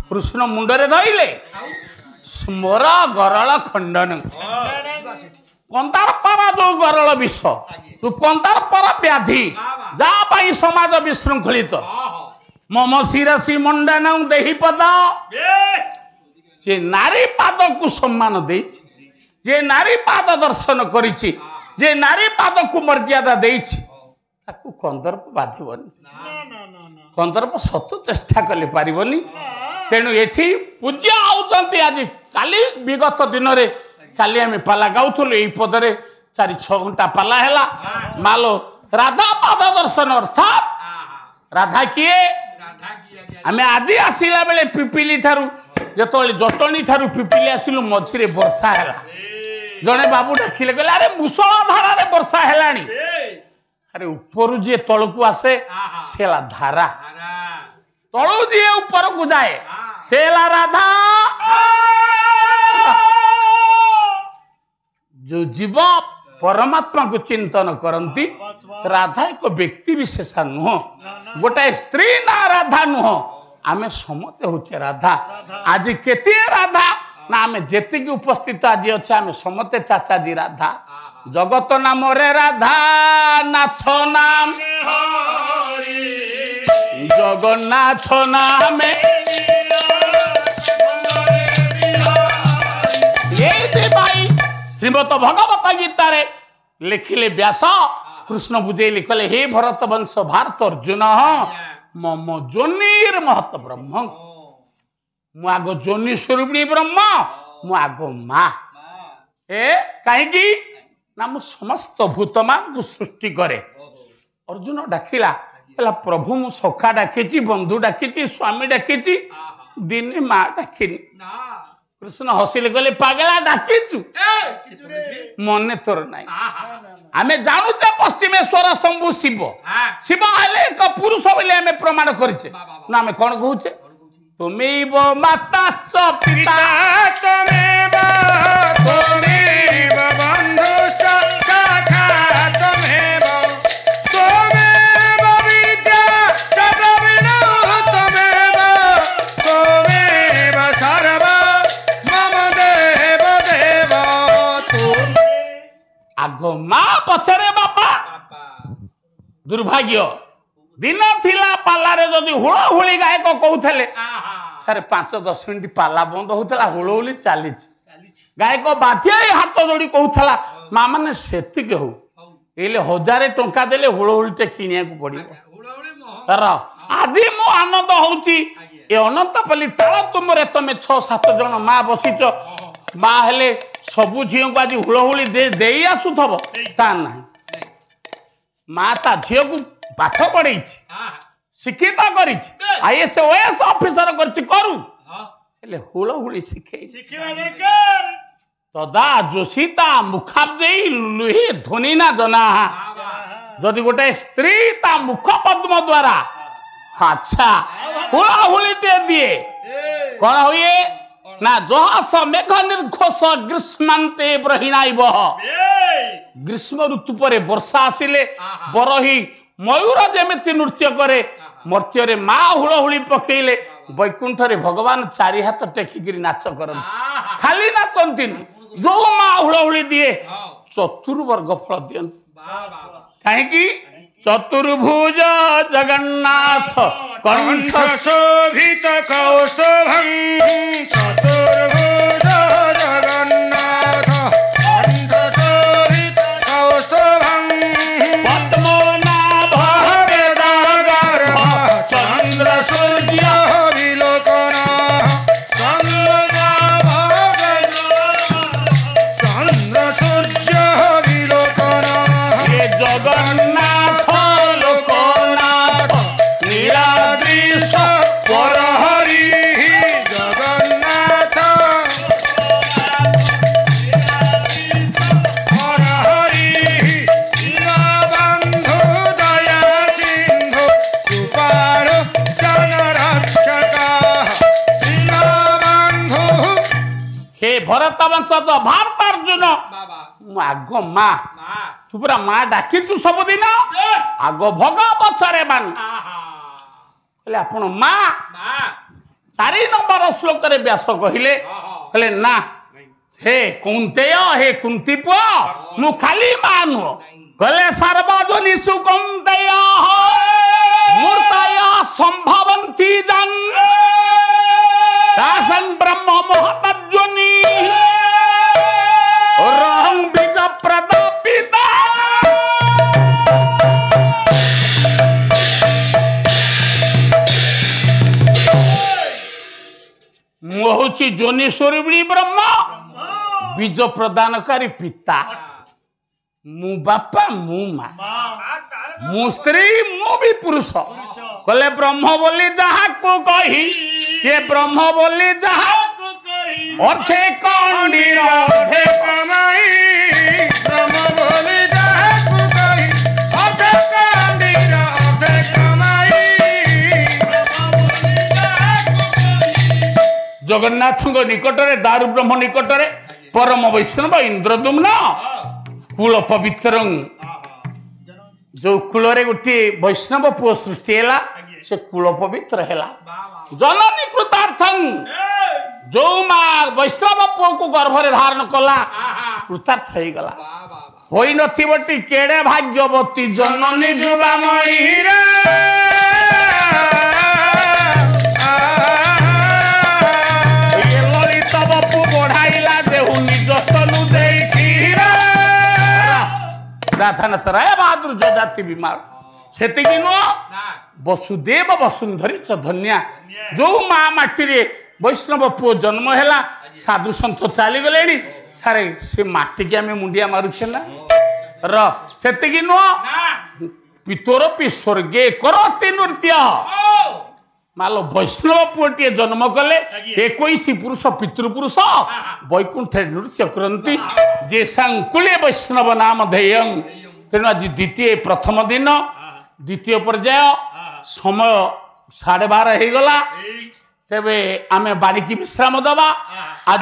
कृष्ण मुंडरे धइले स्मर गरल खंडन कंतार पारा जो गरल विष तू कंतार पारा व्याधि जा पाई समाज विशृंखलित मम शिरसी मुंडन देही पद जे नारी पाद को सम्मान देछि जे नारी पाद दर्शन करिछि जे नारी पाद को मर्यादा देछि ताकू कंदर्प बाधिबनी कंदर्प सत चेष्टा कले पारिबनी तेणु एठी पूज्य आउचंती आज काली विगत दिन रे काली आम पाला गाउथुल एई पदरे 4-6 घंटा पाला हैला मालो राधा पाद दर्शन अर्थात राधा किए आमे आज आसिला बेले पिपिली थारु जतोले जटणी थारु पिपिली आसिलु मझिरे वर्षा हैला जने बाबू डाकिले कहले अरे मुसळ धारा रे वर्षा हैलानी अरे ऊपर जे तळकू आसे सेला धारा तळू जे ऊपर को जाए सेला राधा जो जीव परमात्मा को चिंतन करती राधा एक व्यक्ति विशेष नुह गोटे स्त्री ना राधा नुह आमे समते होचे राधा आज केते राधा ना आमे जेति की उपस्थित आज अच्छे आमे समते चाचा जी राधा जगत नाम रे राधा नाथ नाम जगन्नाथ नाम ये भाई श्रीमद भगवत गीता रे लिखिले व्यास कृष्ण बुझे लिखले हे भरत वंश भारत अर्जुन मम जोनिर महत ब्रह्म मुआगो जोनि स्वरूपिणी ब्रह्म मुआगो माँ ए कहीं ना मु समस्त भूतमा को सृष्टि करे अर्जुन डाकिला कहला प्रभु मु सखा डाकी बंधु डाकी स्वामी डाकी दिने माँ डाकिनी कृष्ण हसिले कहले पागला डाकीचु मने तोर नाई आमे जानूचे पश्चिमेश्वर शंभु शिव शिव हेले एक पुरुष बोले आमे प्रमाण करिचे ना आमे कोन कहूचे तुमेव माताश्च पिता तुमेव बंधुश्च सखा तुमेव विद्या च द्रविणः तुमेव सर्व मम देव देव आगो माँ पछरे बापा दुर्भाग्य दिन थिला पालारे जदि हुळहुळी गायक कहूथले सारे 5-10 मिनिट पाला बंद होतला हुळहुळी चाली गायक बाध्य हाथ जोड़ी कहूथला माँ माने सेतिक हो एले 1000 टंका देले हुळहुळीटे किनिया को पड़िबो आज मो आनंद होउची ए अनंतपल्ली ताळ तुमरे तमे 6-7 जन माँ बसिच माँ हेले सबु झियो को आज हुळहुळी देई आसुथबो ता नाही माँ ता झियो को पाठ पढ़ी शिक्षित कर आईएएस ओएएस ऑफिसर करू हुलहुली शिखे तदा जोशीता मुखाब्दे लुही ध्वनि ना जना जदि गोटे स्त्री ता मुख पद्म द्वारा अच्छा हुलहुली दिए कौन हुए ना जहास मेघ निर्घोष ग्रीष्मांते ब्रहिणाइब ग्रीष्म ऋतु पर वर्षा आसिले बरही मयूर जमी नृत्य करे मर्त्य माँ हुलहुली पकेले वैकुंठ रे भगवान 4 हाथ टेकिकी नाच करते खाली नाचती जो माँ हुलहुली दिए चतुर्वर्ग फल दियंती कहीं चतुर्भुज जगन्नाथ कंठ शोभित कौस्तुभं चतुर्भुज जगन्नाथ कंठ शोभित कौस्तुभं पद्मनाभ वेदागर्भ चंद्र सूर्य विलोकन चंद्र सूर्य विलोकन हे जगन्नाथ लोकनाथ नीलाद्रीश परहरि जगन्नाथ परहरि दीनबन्धु दया सिन्धु कृपाणु जनरक्षका दीनबन्धु हे भरत वंशज भारत अर्जुन आग माँ तू पूरा माँ डाकी सबुदिन आग भग पछरे मान कहले आपण माँ 4 नंबर श्लोक रे व्यास कहिले कहले ना हे कुंतेय हे कुंती पुआ मु खाली मानु कहले सर्वजनी सुकुंतेय मूर्तया संभवन्ति जन दासन ब्रह्म महतज्वनी रंग बीज प्रदापिता मुहूची जोनी स्वरूपिणी ब्रह्म बीज प्रदानकारी पिता मु बापा मु माँ मु स्त्री मु भी पुरुष कहले ब्रह्म बोली जहा को कही ये ब्रह्म बोली जहा अर्थे कंडीर अर्थे कमाई ब्रह्म बोली जहा को कही अर्थे कंडीर अर्थे कमाई जगन्नाथ निकट में दारु ब्रह्म निकट में परम वैष्णव इंद्रदुम्न कूल पवित्र जो कूल गोटे वैष्णव पुओ सृष्टि है से कूल पवित्र है जननी कृतार्थं जो माँ वैष्णव पुओ को गर्भ धारण कला कृतार्थ हो गला हो नथी केड़े भाग्यवती जननी जुबामणि राधानाथ राय बहादुर जो जाति बीमार से वसुदेव वसुंधरी च धन्या जो माँ माटी वैष्णव पुओ जन्म है साधु सन्थ चली गले सारे से माटी की आम मुंडिया मारुचे ना रती नुह पितोरपी स्वर्गे करती नृत्य मालो वैष्णव पुओटे जन्म कले 21 पुरुष पितृपुरुष वैकुंठ नृत्य करती जे संकुले वैष्णव नाम ध्येय तेणु आज द्वितीय प्रथम दिन द्वितीय पर्याय समय 12:30 हो गला तेबे आमे बारिकी विश्राम दबा आज